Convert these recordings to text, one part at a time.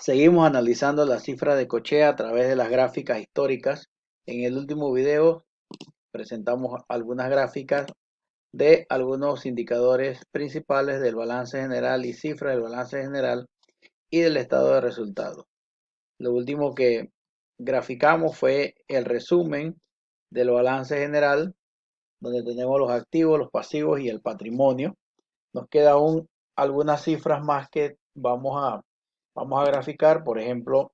Seguimos analizando las cifras de Cochea a través de las gráficas históricas. En el último video presentamos algunas gráficas de algunos indicadores principales del balance general y cifras del balance general y del estado de resultados. Lo último que graficamos fue el resumen del balance general, donde tenemos los activos, los pasivos y el patrimonio. Nos queda aún algunas cifras más que vamos a graficar. Por ejemplo,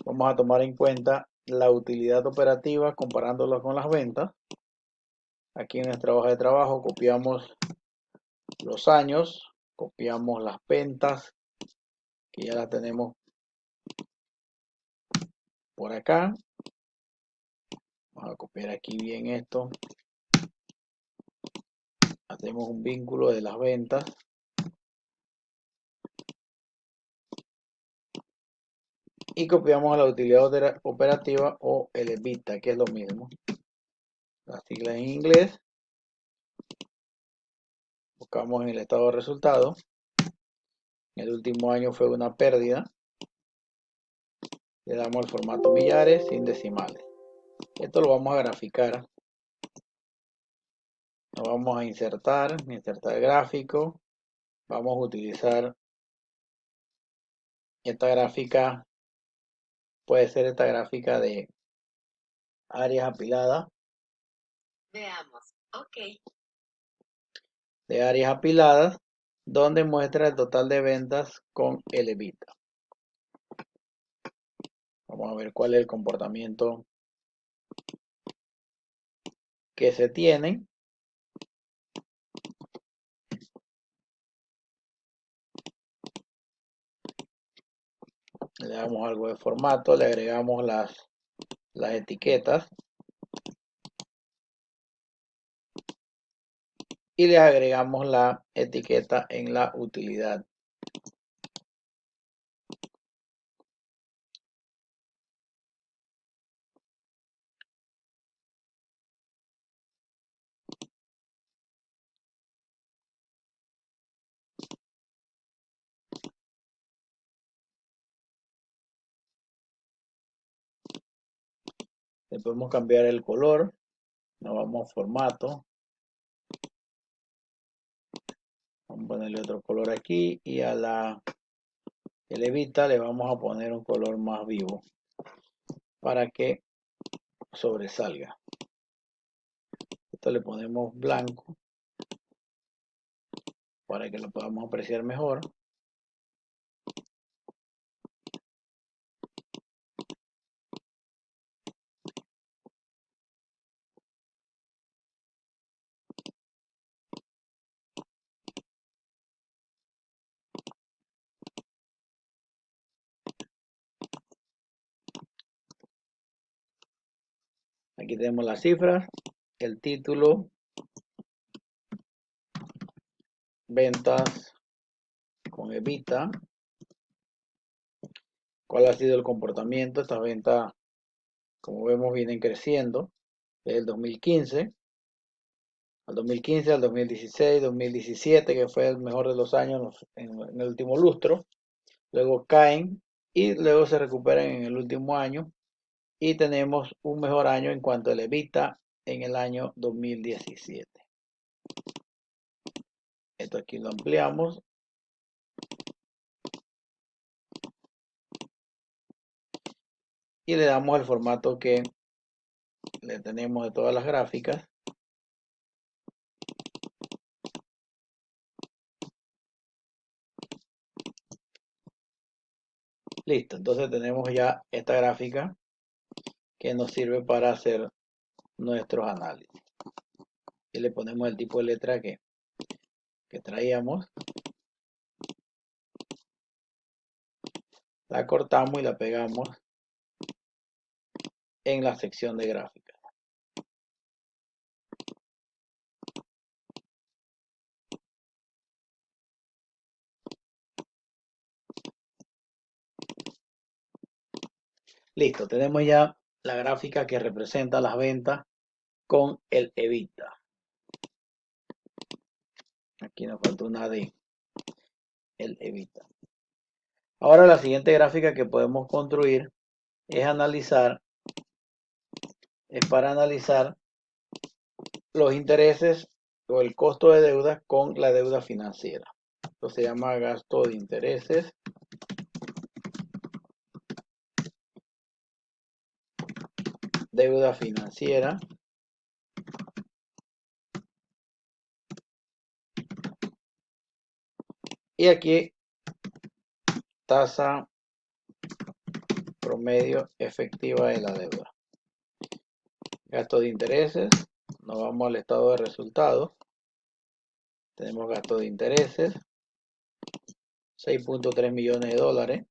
vamos a tomar en cuenta la utilidad operativa comparándola con las ventas. Aquí en nuestra hoja de trabajo copiamos los años, copiamos las ventas, que ya las tenemos por acá. Vamos a copiar aquí bien esto. Hacemos un vínculo de las ventas. Y copiamos la utilidad operativa o el EBITDA, que es lo mismo. Las siglas en inglés. Buscamos en el estado de resultados. El último año fue una pérdida. Le damos el formato millares sin decimales. Esto lo vamos a graficar. Nos vamos a insertar gráfico. Vamos a utilizar esta gráfica. Puede ser esta gráfica de áreas apiladas. Veamos. Ok. De áreas apiladas, donde muestra el total de ventas con el EBITDA. Vamos a ver cuál es el comportamiento que se tiene. Le damos algo de formato, le agregamos las etiquetas y le agregamos la etiqueta en la utilidad. Le podemos cambiar el color. Nos vamos a formato. Vamos a ponerle otro color aquí y a el evita le vamos a poner un color más vivo para que sobresalga. Esto le ponemos blanco para que lo podamos apreciar mejor. Aquí tenemos las cifras, el título, ventas con evita, cuál ha sido el comportamiento. Estas ventas, como vemos, vienen creciendo desde el 2015 al 2015, al 2016, 2017, que fue el mejor de los años en el último lustro. Luego caen y luego se recuperan en el último año y tenemos un mejor año en cuanto al EBITDA en el año 2017. Esto aquí lo ampliamos y le damos el formato que le tenemos de todas las gráficas. Listo, entonces tenemos ya esta gráfica que nos sirve para hacer nuestros análisis. Y le ponemos el tipo de letra que traíamos. La cortamos y la pegamos en la sección de gráficas. Listo, tenemos ya la gráfica que representa las ventas con el EBITDA. Aquí nos falta una D, el EBITDA. Ahora la siguiente gráfica que podemos construir es para analizar los intereses o el costo de deuda con la deuda financiera. Esto se llama gasto de intereses, deuda financiera, y aquí tasa promedio efectiva de la deuda. Gasto de intereses, nos vamos al estado de resultados, tenemos gasto de intereses, 6.3 millones de dólares,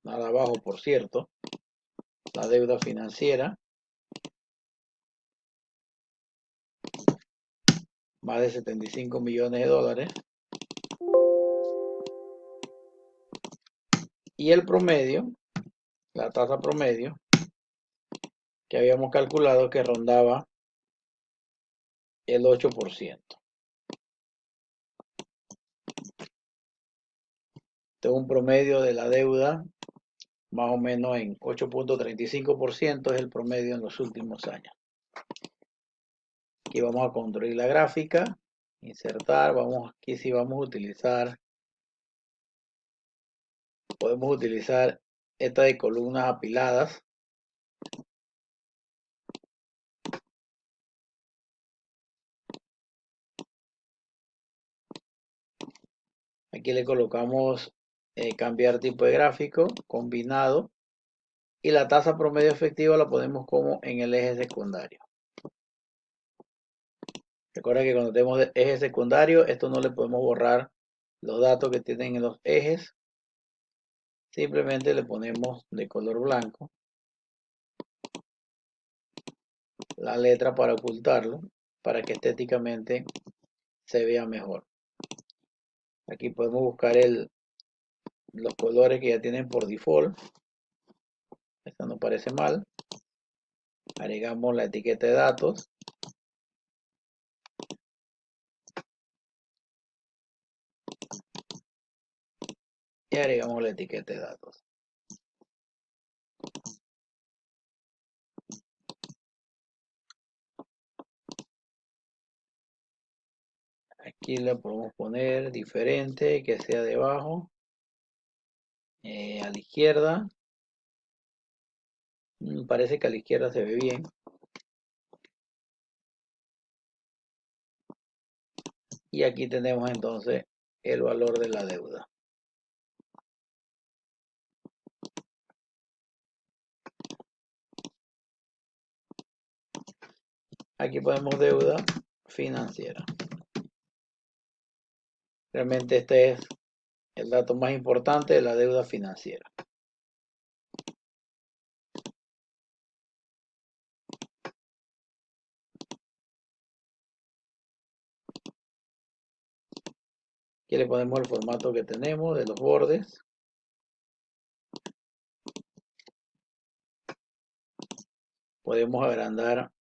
nada bajo por cierto. La deuda financiera, más de 75 millones de dólares, y el promedio, la tasa promedio, que habíamos calculado que rondaba el 8%. Este es un promedio de la deuda más o menos en 8.35% es el promedio en los últimos años. Aquí vamos a construir la gráfica, insertar, aquí sí vamos a utilizar, podemos utilizar esta de columnas apiladas. Aquí le colocamos cambiar tipo de gráfico, combinado, y la tasa promedio efectiva la ponemos como en el eje secundario. Recuerda que cuando tenemos eje secundario, esto no le podemos borrar los datos que tienen en los ejes. Simplemente le ponemos de color blanco la letra para ocultarlo, para que estéticamente se vea mejor. Aquí podemos buscar los colores que ya tienen por default. Esto no parece mal. Agregamos la etiqueta de datos. Y agregamos la etiqueta de datos. Aquí le podemos poner diferente, que sea debajo, a la izquierda. Parece que a la izquierda se ve bien. Y aquí tenemos entonces el valor de la deuda. Aquí ponemos deuda financiera. Realmente este es el dato más importante de la deuda financiera. Aquí le ponemos el formato que tenemos de los bordes. Podemos agrandar,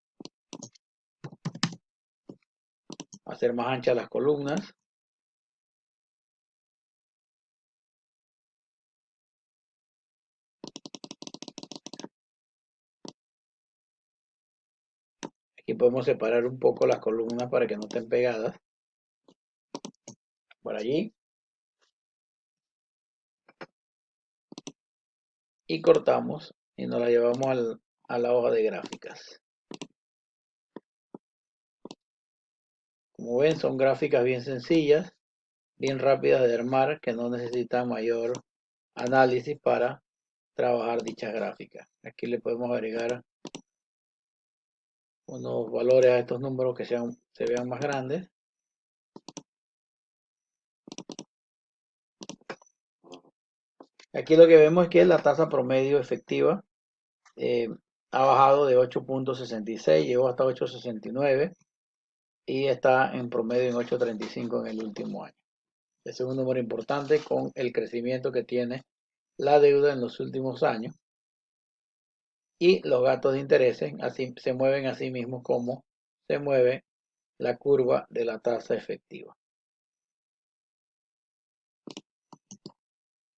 hacer más anchas las columnas. Aquí podemos separar un poco las columnas para que no estén pegadas. Por allí. Y cortamos y nos la llevamos a la hoja de gráficas. Como ven, son gráficas bien sencillas, bien rápidas de armar, que no necesitan mayor análisis para trabajar dichas gráficas. Aquí le podemos agregar unos valores a estos números que se vean más grandes. Aquí lo que vemos es que la tasa promedio efectiva ha bajado de 8.66, llegó hasta 8.69 y está en promedio en 8.35 en el último año. Ese es un número importante con el crecimiento que tiene la deuda en los últimos años. Y los gastos de intereses así se mueven a sí mismos como se mueve la curva de la tasa efectiva.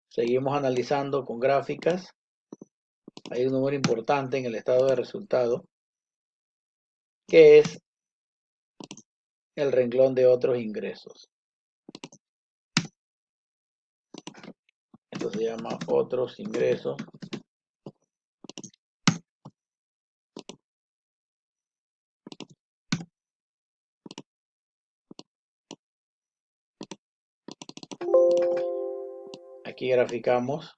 Seguimos analizando con gráficas. Hay un número importante en el estado de resultado, que es el renglón de otros ingresos. Esto se llama otros ingresos. Aquí graficamos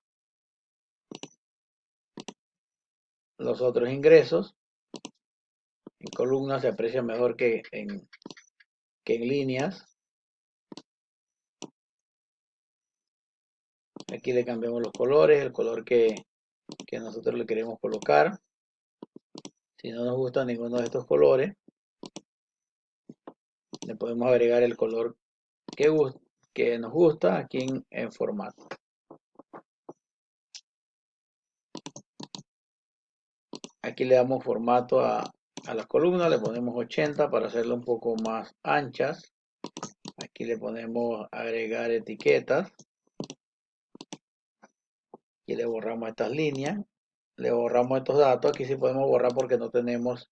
los otros ingresos. En columnas se aprecia mejor que en líneas. Aquí le cambiamos los colores, el color que nosotros le queremos colocar. Si no nos gusta ninguno de estos colores, le podemos agregar el color que nos gusta aquí en formato. Aquí le damos formato a las columnas, le ponemos 80 para hacerlo un poco más anchas. Aquí le ponemos agregar etiquetas. Y le borramos estas líneas. Le borramos estos datos. Aquí sí podemos borrar porque no tenemos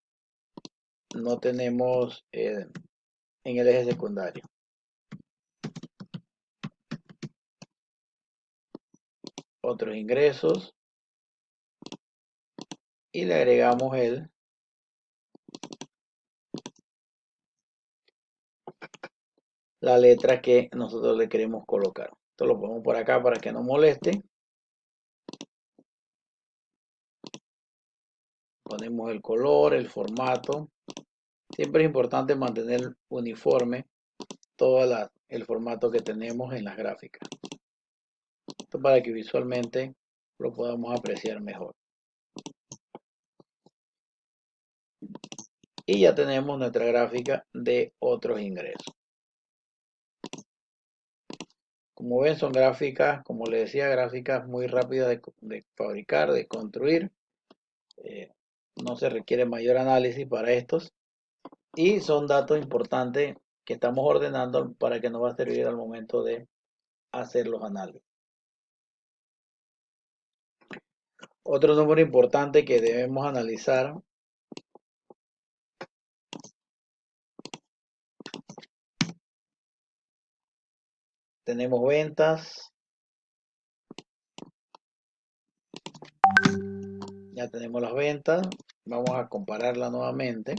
en el eje secundario. Otros ingresos. Y le agregamos la letra que nosotros le queremos colocar. Esto lo ponemos por acá para que no moleste. Ponemos el color, el formato. Siempre es importante mantener uniforme todo el formato que tenemos en las gráficas. Esto para que visualmente lo podamos apreciar mejor. Y ya tenemos nuestra gráfica de otros ingresos. Como ven, son gráficas, como les decía, gráficas muy rápidas de fabricar, de construir. No se requiere mayor análisis para estos. Y son datos importantes que estamos ordenando para que nos va a servir al momento de hacer los análisis. Otro número importante que debemos analizar tenemos ventas. Ya tenemos las ventas. Vamos a compararla nuevamente.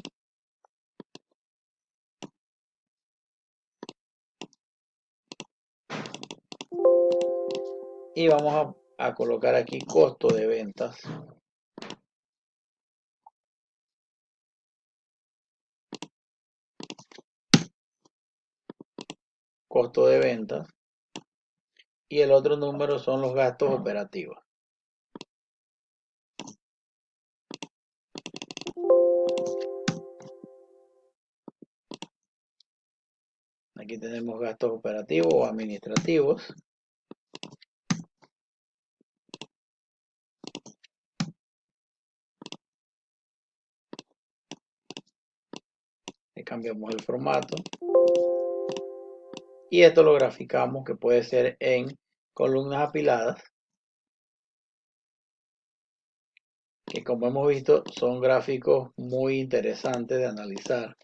Y vamos a colocar aquí costo de ventas. Costo de ventas. Y el otro número son los gastos operativos. Aquí tenemos gastos operativos o administrativos. Le cambiamos el formato. Y esto lo graficamos, que puede ser en columnas apiladas, que como hemos visto son gráficos muy interesantes de analizar.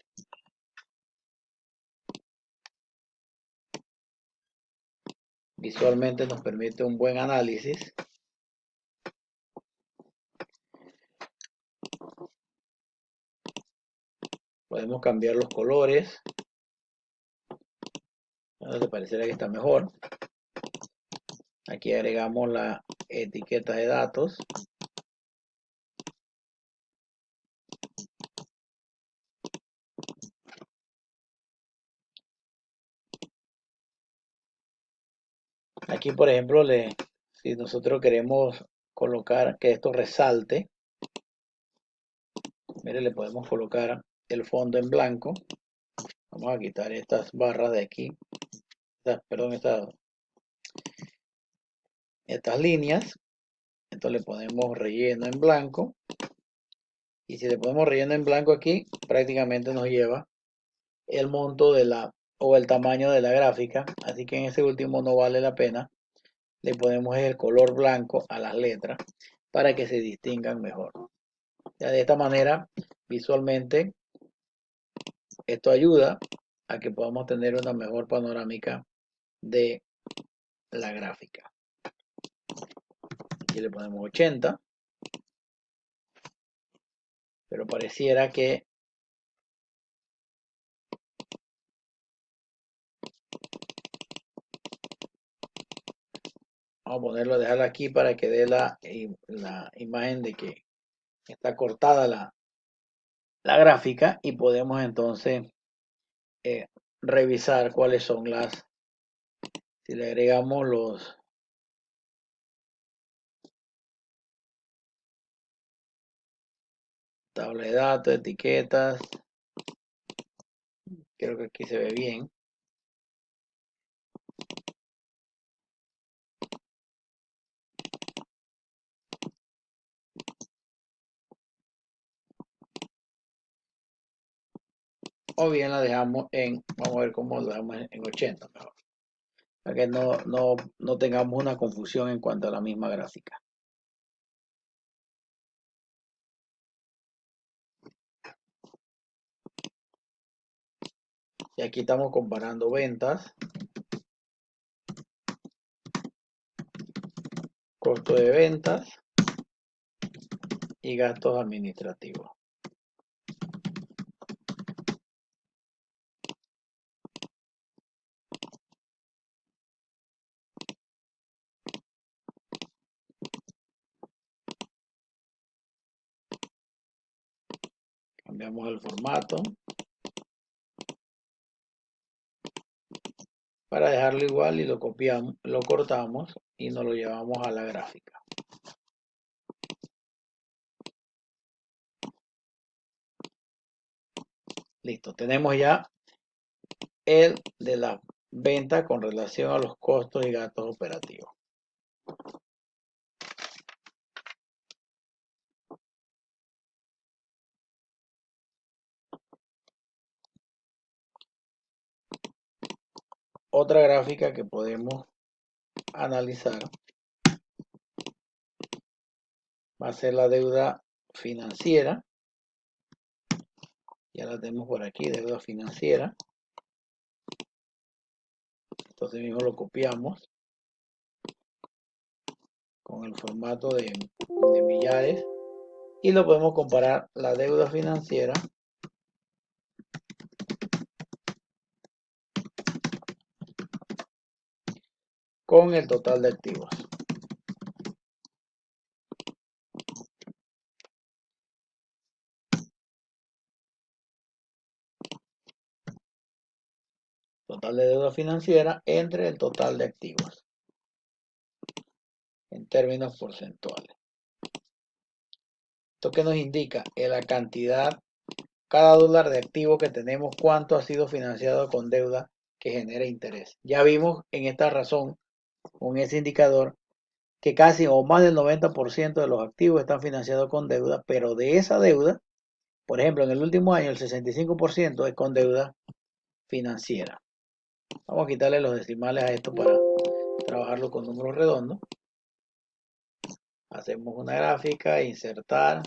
Visualmente nos permite un buen análisis. Podemos cambiar los colores. Ahora te parecerá que está mejor. Aquí agregamos la etiqueta de datos. Aquí, por ejemplo, si nosotros queremos colocar que esto resalte, mire, le podemos colocar el fondo en blanco. Vamos a quitar estas barras de aquí. Estas líneas. Entonces le ponemos relleno en blanco. Y si le ponemos relleno en blanco aquí, prácticamente nos lleva el monto o el tamaño de la gráfica. Así que en ese último no vale la pena le ponemos el color blanco a las letras para que se distingan mejor. Ya de esta manera, visualmente, esto ayuda a que podamos tener una mejor panorámica de la gráfica. Aquí le ponemos 80, pero pareciera que vamos a ponerlo, dejarlo aquí para que dé la imagen de que está cortada la gráfica y podemos entonces revisar cuáles son si le agregamos los tabla de datos, etiquetas, creo que aquí se ve bien. O bien la dejamos vamos a ver cómo lo dejamos en 80 mejor, para que no tengamos una confusión en cuanto a la misma gráfica. Y aquí estamos comparando ventas, costo de ventas y gastos administrativos. Cambiamos el formato para dejarlo igual y lo copiamos, lo cortamos y nos lo llevamos a la gráfica. Listo, tenemos ya el de la venta con relación a los costos y gastos operativos. Otra gráfica que podemos analizar va a ser la deuda financiera. Ya la tenemos por aquí, deuda financiera. Entonces mismo lo copiamos con el formato de millares y lo podemos comparar la deuda financiera con el total de activos. Total de deuda financiera entre el total de activos en términos porcentuales. ¿Esto qué nos indica? La cantidad, cada dólar de activo que tenemos, cuánto ha sido financiado con deuda que genera interés. Ya vimos en esta razón, con ese indicador, que casi o más del 90% de los activos están financiados con deuda, pero de esa deuda, por ejemplo, en el último año el 65% es con deuda financiera. Vamos a quitarle los decimales a esto para trabajarlo con números redondos. Hacemos una gráfica, insertar.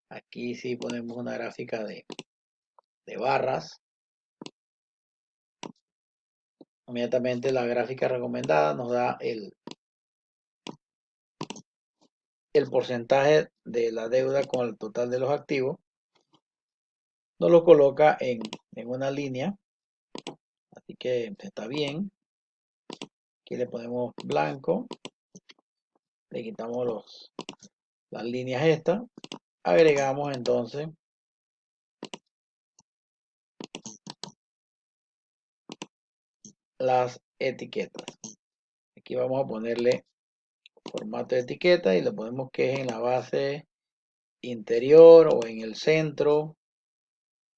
Aquí sí ponemos una gráfica de barras. Inmediatamente la gráfica recomendada nos da el porcentaje de la deuda con el total de los activos. Nos lo coloca en una línea. Así que está bien. Aquí le ponemos blanco. Le quitamos las líneas estas. Agregamos entonces las etiquetas. Aquí vamos a ponerle formato de etiqueta y le ponemos que es en la base interior o en el centro.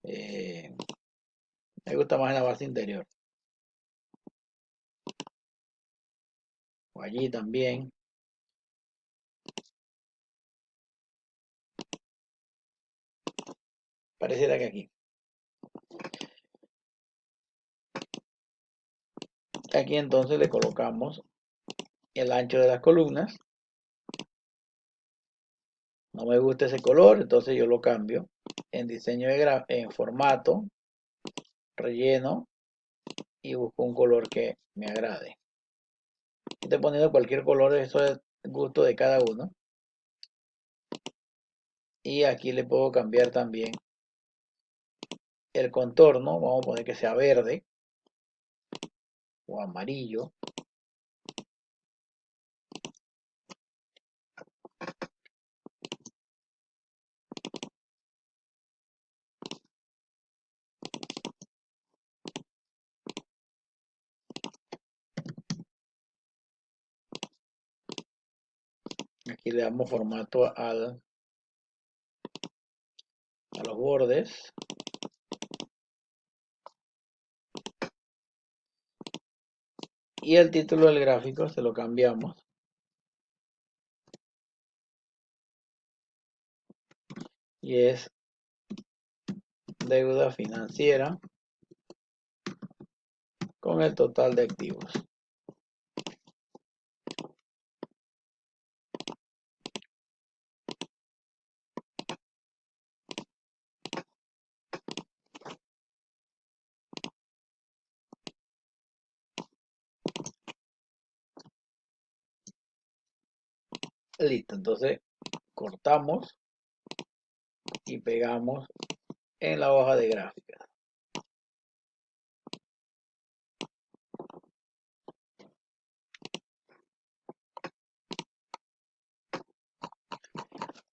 Me gusta más en la base interior. O allí también. Pareciera que aquí. Aquí entonces le colocamos el ancho de las columnas. No me gusta ese color, entonces yo lo cambio en diseño en formato, relleno y busco un color que me agrade. Estoy poniendo cualquier color, eso es gusto de cada uno. Y aquí le puedo cambiar también el contorno, vamos a poner que sea verde o amarillo. Aquí le damos formato a los bordes. Y el título del gráfico se lo cambiamos. Y es deuda financiera con el total de activos. Listo, entonces cortamos y pegamos en la hoja de gráfica.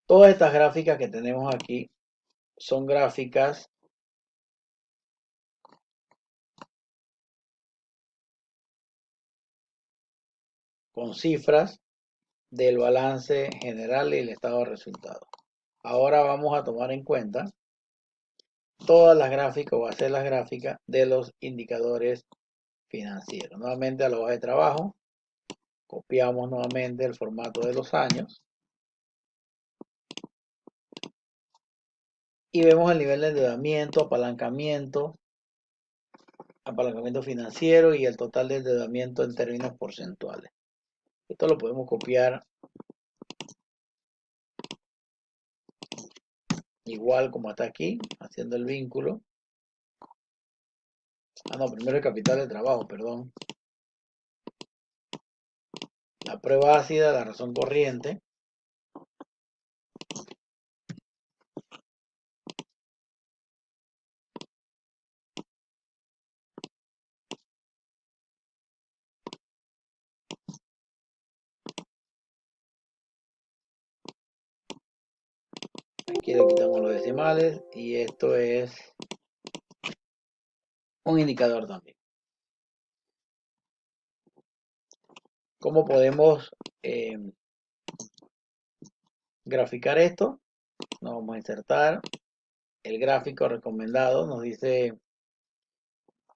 Todas estas gráficas que tenemos aquí son gráficas con cifras del balance general y el estado de resultados. Ahora vamos a tomar en cuenta todas las gráficas, o hacer las gráficas de los indicadores financieros. Nuevamente a la hoja de trabajo, copiamos nuevamente el formato de los años y vemos el nivel de endeudamiento, apalancamiento financiero y el total de endeudamiento en términos porcentuales. Esto lo podemos copiar igual como está aquí, haciendo el vínculo. No, primero el capital de trabajo, perdón. La prueba ácida, la razón corriente. Aquí le quitamos los decimales y esto es un indicador también. ¿Cómo podemos graficar esto? Nos vamos a insertar el gráfico recomendado. Nos dice,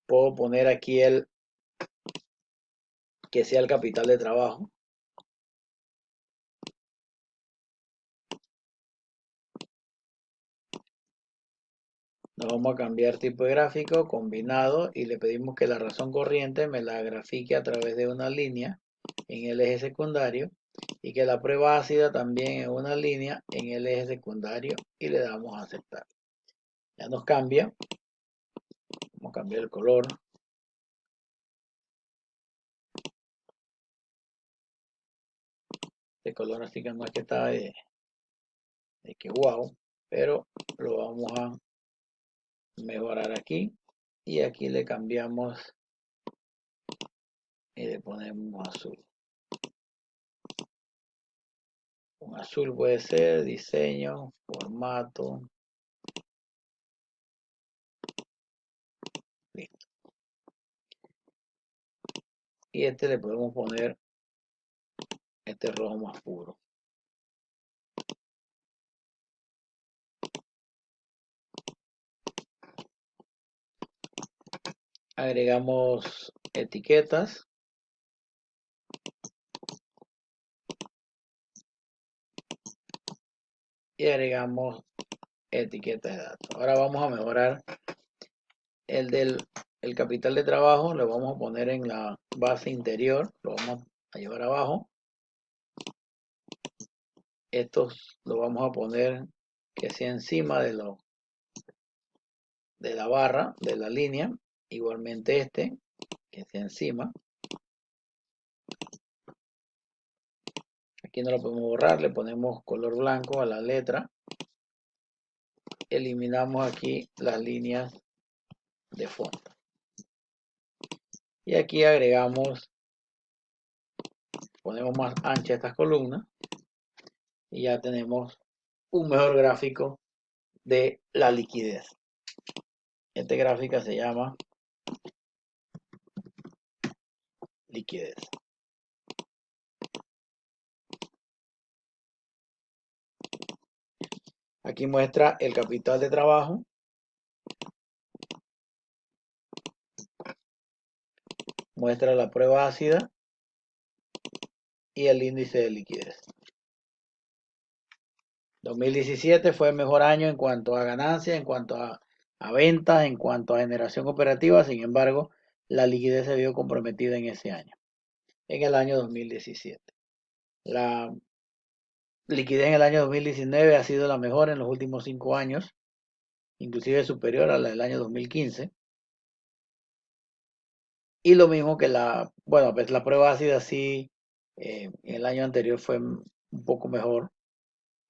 puedo poner aquí el que sea el capital de trabajo. Nos vamos a cambiar tipo de gráfico, combinado, y le pedimos que la razón corriente me la grafique a través de una línea en el eje secundario y que la prueba ácida también en una línea en el eje secundario y le damos a aceptar. Ya nos cambia. Vamos a cambiar el color. Este color así que no es que está de que wow, pero lo vamos a mejorar aquí y aquí le cambiamos y le ponemos azul. Un azul puede ser diseño, formato. Listo. Y este le podemos poner este rojo más puro. Agregamos etiquetas. Y agregamos etiquetas de datos. Ahora vamos a mejorar el capital de trabajo. Lo vamos a poner en la base interior. Lo vamos a llevar abajo. Estos lo vamos a poner que sea encima de la barra, de la línea. Igualmente este, que sea encima. Aquí no lo podemos borrar, le ponemos color blanco a la letra. Eliminamos aquí las líneas de fondo. Y aquí agregamos, ponemos más ancha estas columnas. Y ya tenemos un mejor gráfico de la liquidez. Este gráfico se llama liquidez. Aquí muestra el capital de trabajo, muestra la prueba ácida y el índice de liquidez. 2017 fue el mejor año en cuanto a ganancias, en cuanto a ventas, en cuanto a generación operativa. Sin embargo, la liquidez se vio comprometida en ese año, en el año 2017. La liquidez en el año 2019 ha sido la mejor en los últimos 5 años, inclusive superior a la del año 2015. Y lo mismo que bueno, pues la prueba ácida sí, en el año anterior fue un poco mejor,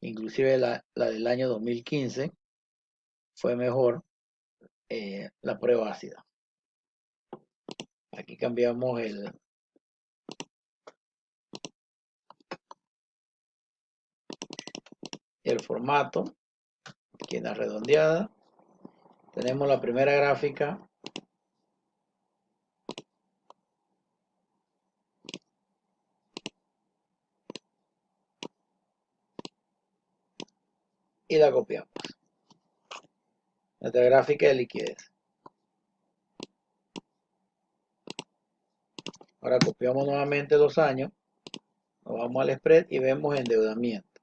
inclusive la del año 2015 fue mejor, la prueba ácida. Aquí cambiamos el formato, aquí en la redondeada. Tenemos la primera gráfica. Y la copiamos. Nuestra gráfica de liquidez. Ahora copiamos nuevamente los años. Nos vamos al spread y vemos endeudamiento.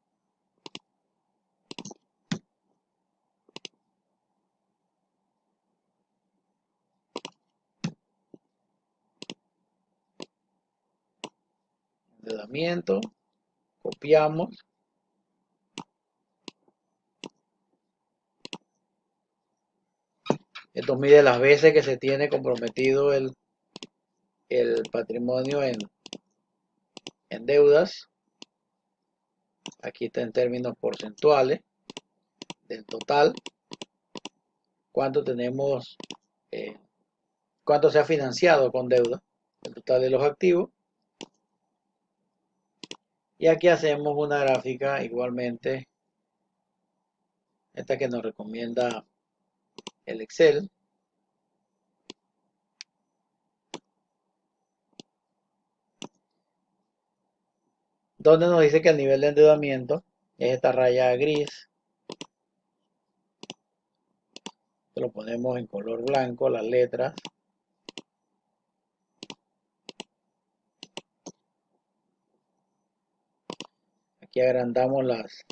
Endeudamiento. Copiamos. Esto mide las veces que se tiene comprometido el patrimonio en deudas. Aquí está en términos porcentuales del total. Cuánto tenemos, cuánto se ha financiado con deuda, el total de los activos. Y aquí hacemos una gráfica igualmente, esta que nos recomienda el Excel. Donde nos dice que el nivel de endeudamiento es esta raya gris. Lo ponemos en color blanco, las letras. Aquí agrandamos las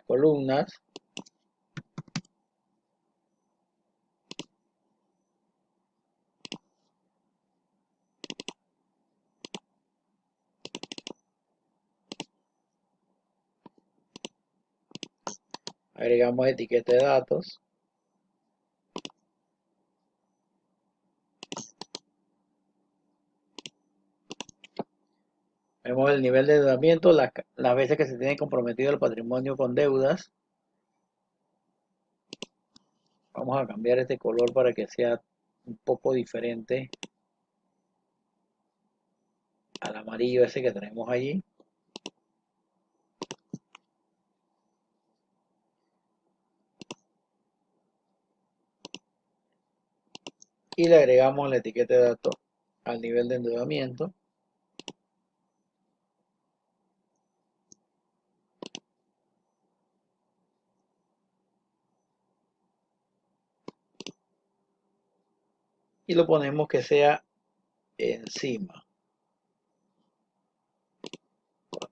columnas. Agregamos etiqueta de datos. Vemos el nivel de endeudamiento, las veces que se tiene comprometido el patrimonio con deudas. Vamos a cambiar este color para que sea un poco diferente al amarillo ese que tenemos allí. Y le agregamos la etiqueta de datos al nivel de endeudamiento. Y lo ponemos que sea encima.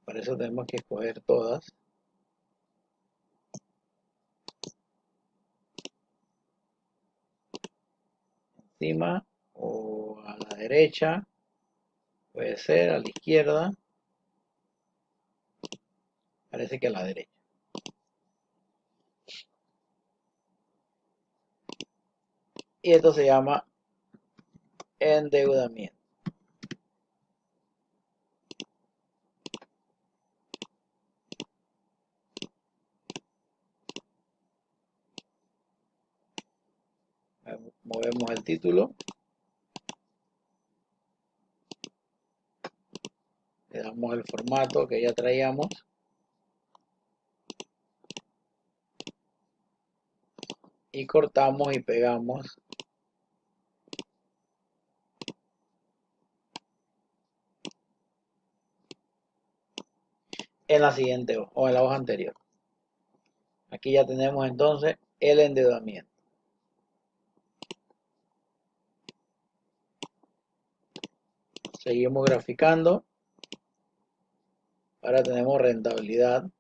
Para eso tenemos que escoger todas. Encima o a la derecha Puede ser a la izquierda. Parece que a la derecha. Y esto se llama endeudamiento. Movemos el título. Le damos el formato que ya traíamos. Y cortamos y pegamos en la siguiente hoja o en la hoja anterior. Aquí ya tenemos entonces el endeudamiento. Seguimos graficando. Ahora tenemos rentabilidad.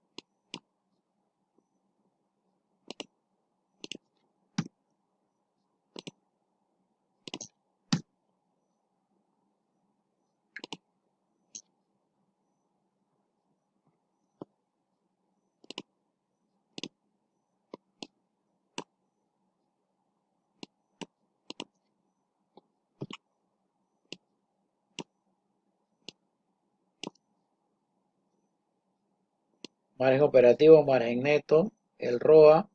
Margen operativo, margen neto, el ROA,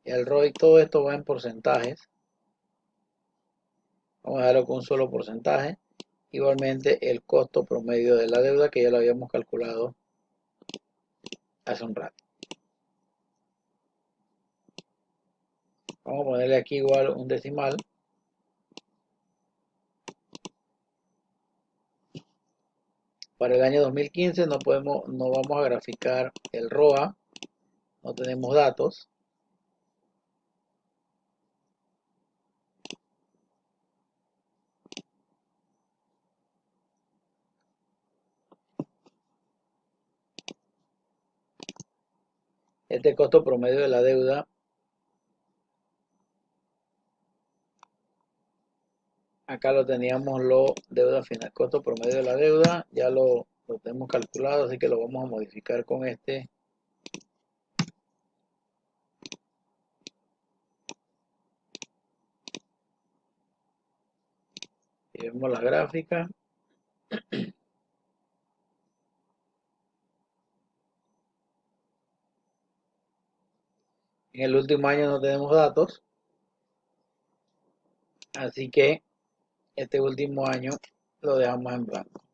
el ROI, todo esto va en porcentajes. Vamos a dejarlo con un solo porcentaje. Igualmente el costo promedio de la deuda que ya lo habíamos calculado hace un rato. Vamos a ponerle aquí igual un decimal. Para el año 2015 no vamos a graficar el ROA, no tenemos datos. Este costo promedio de la deuda acá lo teníamos, deuda final, costo promedio de la deuda, ya lo tenemos calculado, así que lo vamos a modificar con este. Y vemos la gráfica. En el último año no tenemos datos, así que este último año lo dejamos en blanco.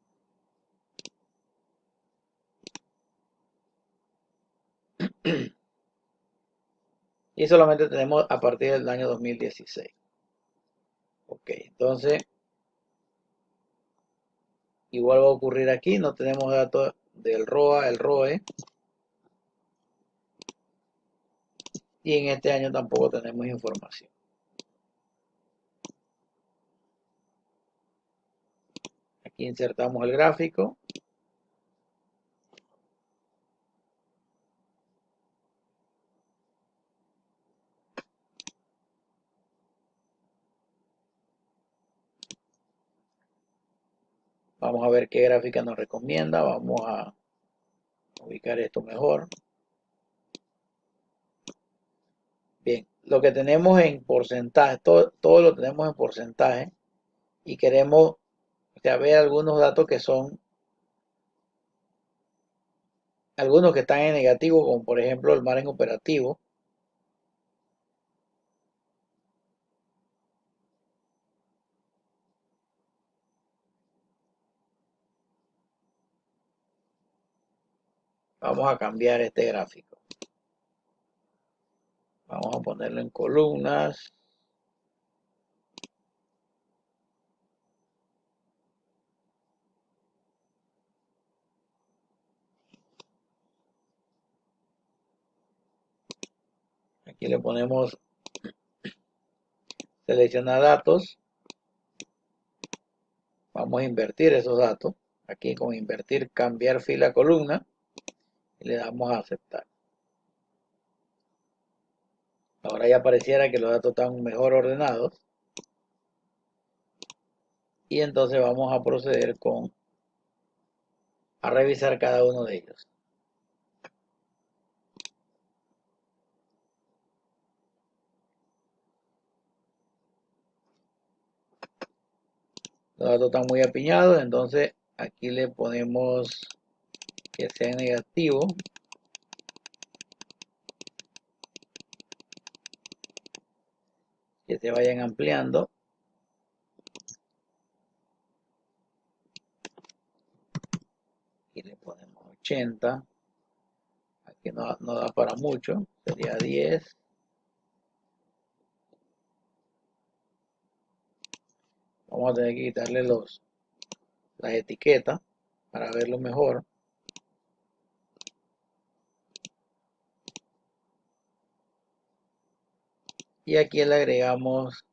Y solamente tenemos a partir del año 2016. Ok, entonces igual va a ocurrir aquí, no tenemos datos del ROA, el ROE. Y en este año tampoco tenemos información. Aquí insertamos el gráfico. Vamos a ver qué gráfica nos recomienda. Vamos a ubicar esto mejor. Bien, lo que tenemos en porcentaje, todo lo tenemos en porcentaje y queremos ver algunos datos que son, algunos que están en negativo, como por ejemplo el margen operativo. Vamos a cambiar este gráfico. Vamos a ponerlo en columnas. Aquí le ponemos seleccionar datos. Vamos a invertir esos datos. Aquí con invertir, cambiar fila a columna. Y le damos a aceptar. Ahora ya pareciera que los datos están mejor ordenados. Y entonces vamos a proceder con a revisar cada uno de ellos. Los datos están muy apiñados, entonces aquí le ponemos que sea negativo. Que se vayan ampliando. Aquí le ponemos 80. Aquí no da para mucho. Sería 10. Vamos a tener que quitarle las etiquetas para verlo mejor. Y aquí le agregamos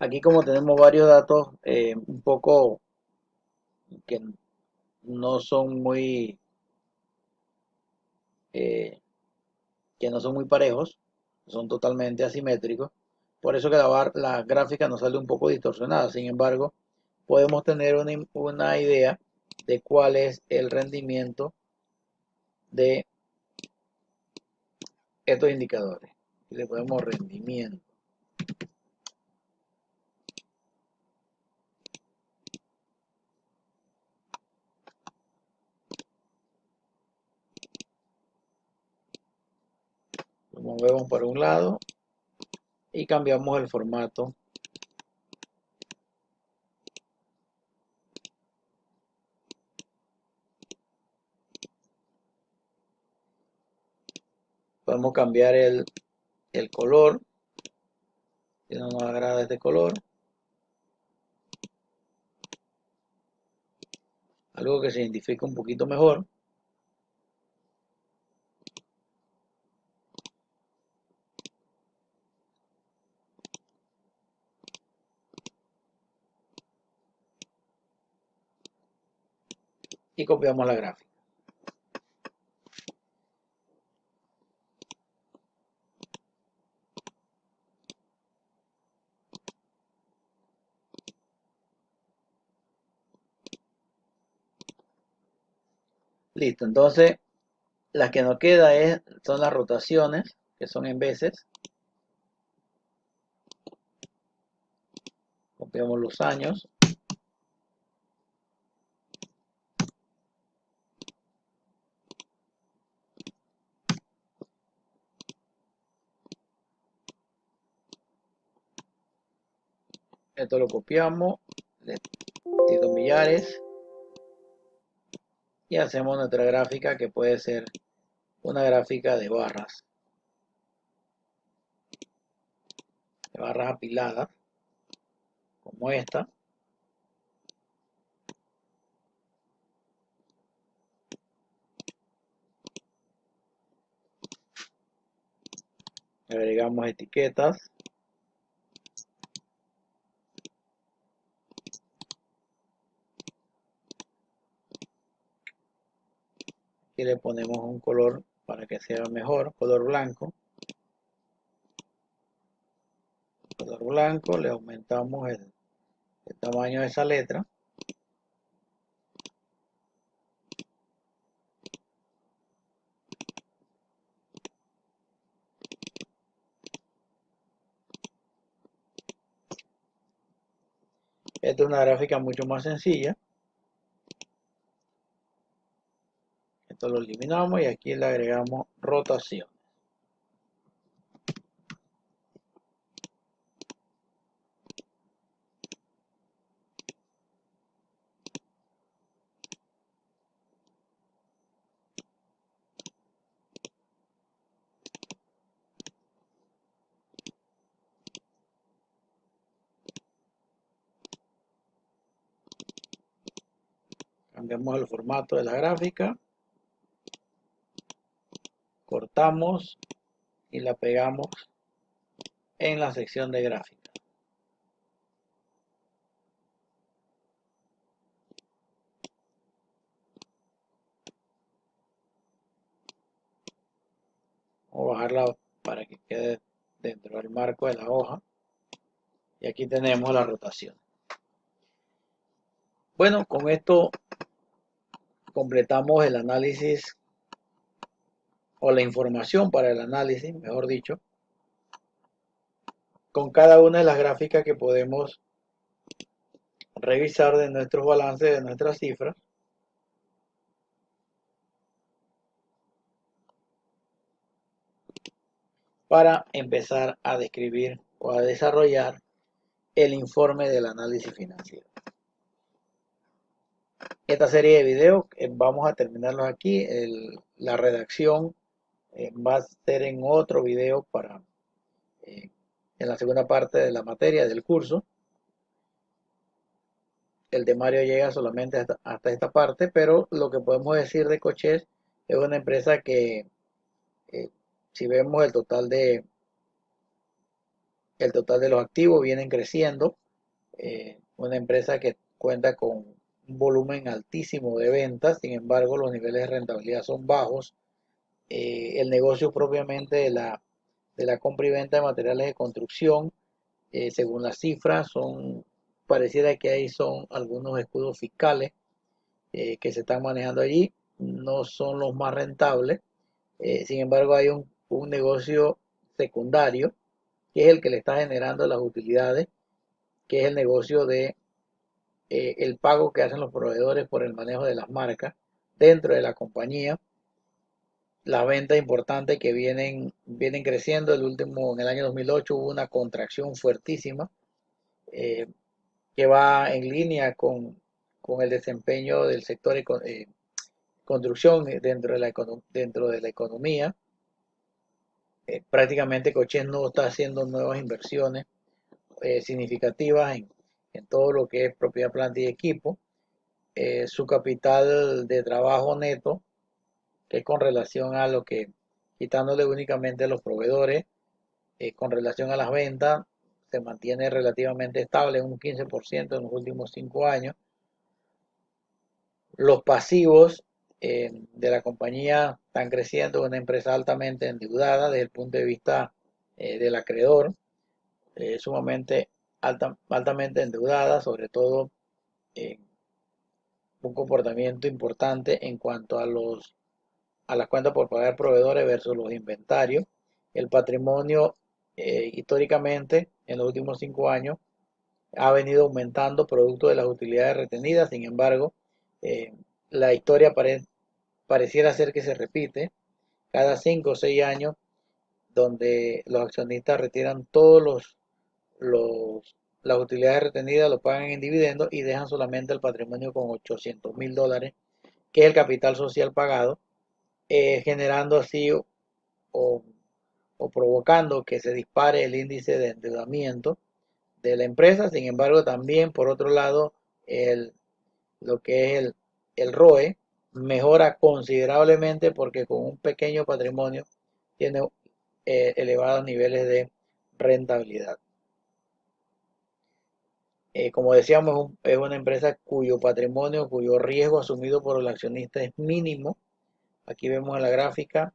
aquí, como tenemos varios datos un poco que no son muy eh, parejos, son totalmente asimétricos. Por eso que la gráfica nos sale un poco distorsionada. Sin embargo, podemos tener una idea de cuál es el rendimiento de estos indicadores. Y le ponemos rendimiento. Lo movemos por un lado y cambiamos el formato. Podemos cambiar el color, si no nos agrada este color. Algo que se identifique un poquito mejor. Y copiamos la gráfica. Listo, entonces las que nos queda son las rotaciones, que son en veces. Copiamos los años. Esto lo copiamos, le tiro millares y hacemos nuestra gráfica, que puede ser una gráfica de barras apiladas, como esta. Agregamos etiquetas. Y le ponemos un color para que sea mejor, color blanco. Color blanco, le aumentamos el tamaño de esa letra. Esta es una gráfica mucho más sencilla. Esto lo eliminamos y aquí le agregamos rotación. Cambiamos el formato de la gráfica, cortamos y la pegamos en la sección de gráfica. Vamos a bajarla para que quede dentro del marco de la hoja. Y aquí tenemos la rotación. Bueno, con esto completamos el análisis o la información para el análisis, mejor dicho, con cada una de las gráficas que podemos revisar de nuestros balances, de nuestras cifras. Para empezar a describir o a desarrollar el informe del análisis financiero. Esta serie de videos vamos a terminarlos aquí. La redacción va a ser en otro video para en la segunda parte de la materia del curso. El temario llega solamente hasta esta parte, pero lo que podemos decir de Cochés es una empresa que, si vemos el total de los activos, vienen creciendo. Una empresa que cuenta con un volumen altísimo de ventas, sin embargo los niveles de rentabilidad son bajos. El negocio propiamente de la compra y venta de materiales de construcción, según las cifras, pareciera que ahí son algunos escudos fiscales que se están manejando allí, no son los más rentables. Sin embargo, hay un negocio secundario que es el que le está generando las utilidades, que es el negocio de el pago que hacen los proveedores por el manejo de las marcas dentro de la compañía. Las ventas importantes que vienen creciendo. En el año 2008 hubo una contracción fuertísima eh, que va en línea con el desempeño del sector construcción dentro de la economía. Prácticamente Cochés no está haciendo nuevas inversiones significativas en todo lo que es propiedad, planta y equipo. Su capital de trabajo neto, que es con relación a lo que, quitándole únicamente a los proveedores, con relación a las ventas, se mantiene relativamente estable, un 15% en los últimos 5 años. Los pasivos de la compañía están creciendo, una empresa altamente endeudada desde el punto de vista del acreedor, sumamente altamente endeudada, sobre todo un comportamiento importante en cuanto a las cuentas por pagar proveedores versus los inventarios. El patrimonio históricamente en los últimos 5 años ha venido aumentando producto de las utilidades retenidas. Sin embargo, la historia pareciera ser que se repite cada 5 o 6 años, donde los accionistas retiran todos las utilidades retenidas, lo pagan en dividendos y dejan solamente el patrimonio con $800,000, que es el capital social pagado, generando así o, o provocando que se dispare el índice de endeudamiento de la empresa. Sin embargo, también por otro lado, lo que es el ROE mejora considerablemente porque con un pequeño patrimonio tiene elevados niveles de rentabilidad. Como decíamos, es una empresa cuyo patrimonio, cuyo riesgo asumido por el accionista es mínimo. Aquí vemos en la gráfica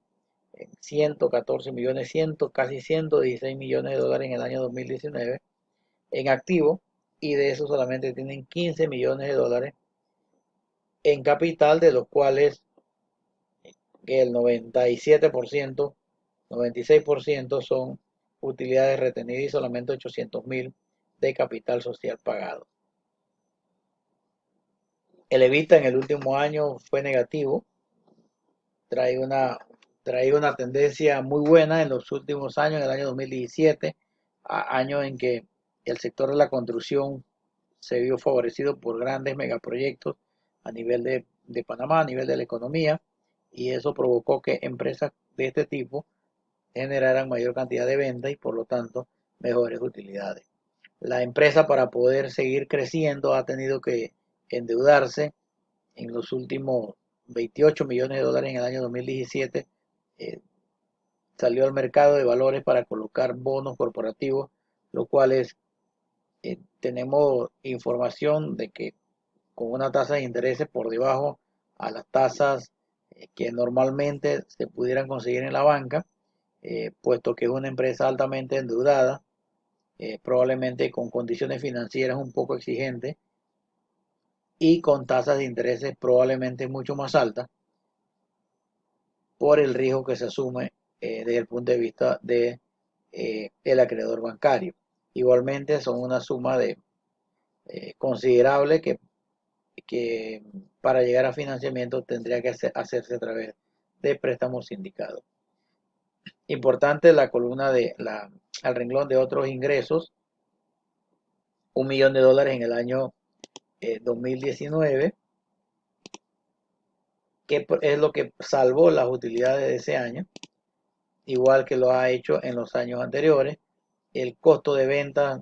114 millones, casi 116 millones de dólares en el año 2019 en activo, y de eso solamente tienen 15 millones de dólares en capital, de los cuales que el 97%, 96% son utilidades retenidas y solamente 800,000 de capital social pagado. El EBITDA en el último año fue negativo, trae una, trae una tendencia muy buena en los últimos años, en el año 2017, año en que el sector de la construcción se vio favorecido por grandes megaproyectos a nivel de Panamá, a nivel de la economía, y eso provocó que empresas de este tipo generaran mayor cantidad de ventas y por lo tanto mejores utilidades. La empresa, para poder seguir creciendo, ha tenido que endeudarse en los últimos 28 millones de dólares en el año 2017, eh, salió al mercado de valores para colocar bonos corporativos, lo cual es, tenemos información de que con una tasa de intereses por debajo a las tasas que normalmente se pudieran conseguir en la banca, puesto que es una empresa altamente endeudada, probablemente con condiciones financieras un poco exigentes y con tasas de intereses probablemente mucho más altas por el riesgo que se asume desde el punto de vista de el acreedor bancario. Igualmente son una suma de considerable que para llegar a financiamiento tendría que hacerse a través de préstamos sindicados. Importante la columna al renglón de otros ingresos, 1 millón de dólares en el año 2019, que es lo que salvó las utilidades de ese año, igual que lo ha hecho en los años anteriores. El costo de venta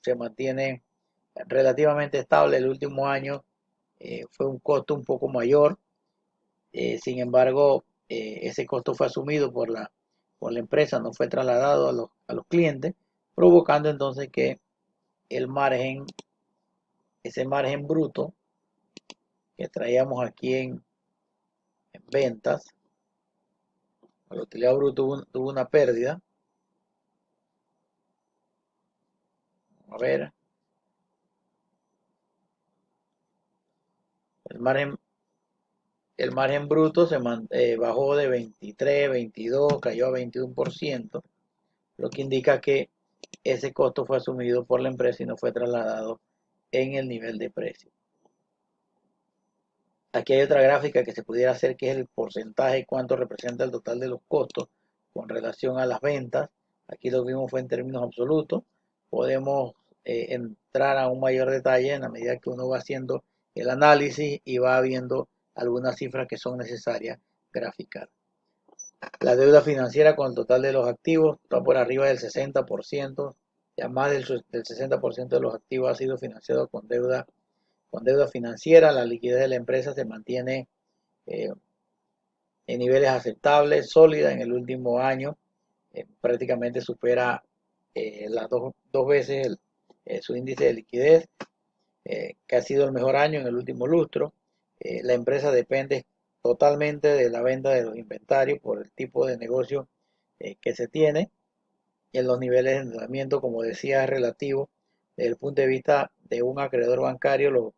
se mantiene relativamente estable. El último año fue un costo un poco mayor, sin embargo, ese costo fue asumido por la empresa, no fue trasladado a los clientes, provocando entonces que el margen, ese margen bruto que traíamos aquí en ventas, la utilidad bruta tuvo una pérdida. A ver, el margen, el margen bruto bajó de 23, 22, cayó a 21%, lo que indica que ese costo fue asumido por la empresa y no fue trasladado en el nivel de precio. Aquí hay otra gráfica que se pudiera hacer, que es el porcentaje, cuánto representa el total de los costos con relación a las ventas. Aquí lo vimos fue en términos absolutos. Podemos entrar a un mayor detalle en la medida que uno va haciendo el análisis y va viendo algunas cifras que son necesarias graficar. La deuda financiera con el total de los activos está por arriba del 60%. Ya más del 60% de los activos ha sido financiado con deuda financiera. La liquidez de la empresa se mantiene eh, en niveles aceptables, sólida en el último año, prácticamente supera las dos veces su índice de liquidez, que ha sido el mejor año en el último lustro. La empresa depende totalmente de la venta de los inventarios por el tipo de negocio que se tiene. En los niveles de endeudamiento, como decía, es relativo. Desde el punto de vista de un acreedor bancario,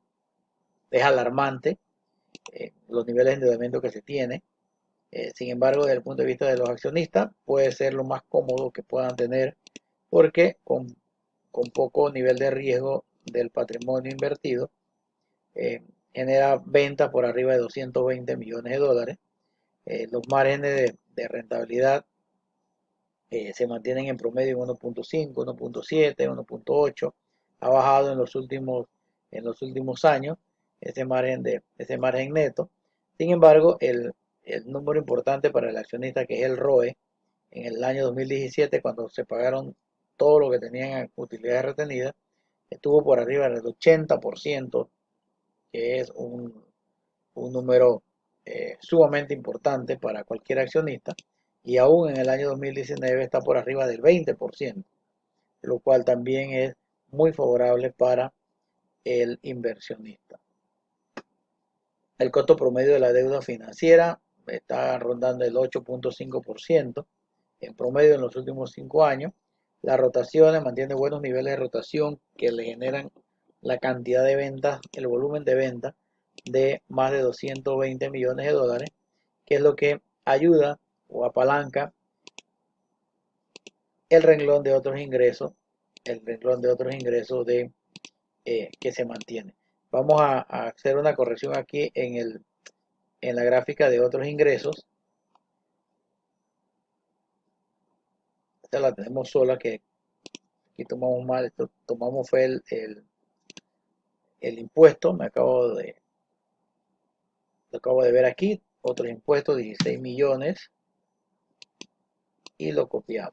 es alarmante los niveles de endeudamiento que se tiene. Sin embargo, desde el punto de vista de los accionistas, puede ser lo más cómodo que puedan tener, porque con poco nivel de riesgo del patrimonio invertido, eh, genera ventas por arriba de 220 millones de dólares. Los márgenes de rentabilidad se mantienen en promedio en 1.5, 1.7, 1.8. Ha bajado en los últimos años ese margen neto. Sin embargo, el número importante para el accionista, que es el ROE, en el año 2017, cuando se pagaron todo lo que tenían en utilidades retenidas, estuvo por arriba del 80%, que es un número sumamente importante para cualquier accionista, y aún en el año 2019 está por arriba del 20%, lo cual también es muy favorable para el inversionista. El costo promedio de la deuda financiera está rondando el 8.5% en promedio en los últimos 5 años. La rotación mantiene buenos niveles de rotación que le generan la cantidad de ventas, el volumen de ventas de más de 220 millones de dólares, que es lo que ayuda o apalanca el renglón de otros ingresos, que se mantiene. Vamos a hacer una corrección aquí en la gráfica de otros ingresos. Esta la tenemos sola, que aquí tomamos mal, esto tomamos fue el impuesto, lo acabo de ver aquí, otros impuestos, 16 millones, y lo copiamos.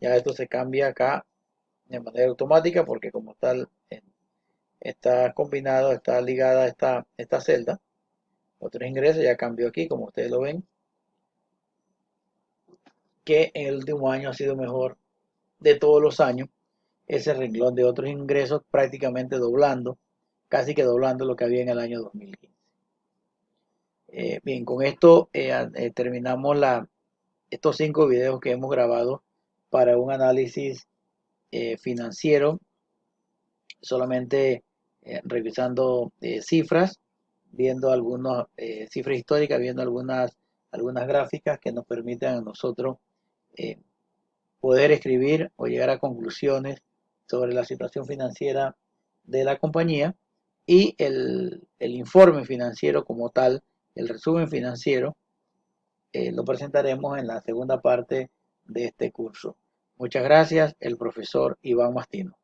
Ya esto se cambia acá de manera automática, porque como está está combinado, está ligada a esta celda. Otros ingresos, ya cambió aquí, como ustedes lo ven, que en el último año ha sido mejor de todos los años. Ese renglón de otros ingresos prácticamente doblando, casi que doblando lo que había en el año 2015. Bien, con esto terminamos estos 5 videos que hemos grabado para un análisis financiero, solamente revisando cifras, viendo algunas cifras históricas, viendo algunas gráficas que nos permitan a nosotros eh, poder escribir o llegar a conclusiones sobre la situación financiera de la compañía, y el informe financiero como tal, el resumen financiero, lo presentaremos en la segunda parte de este curso. Muchas gracias, el profesor Iván Mastino.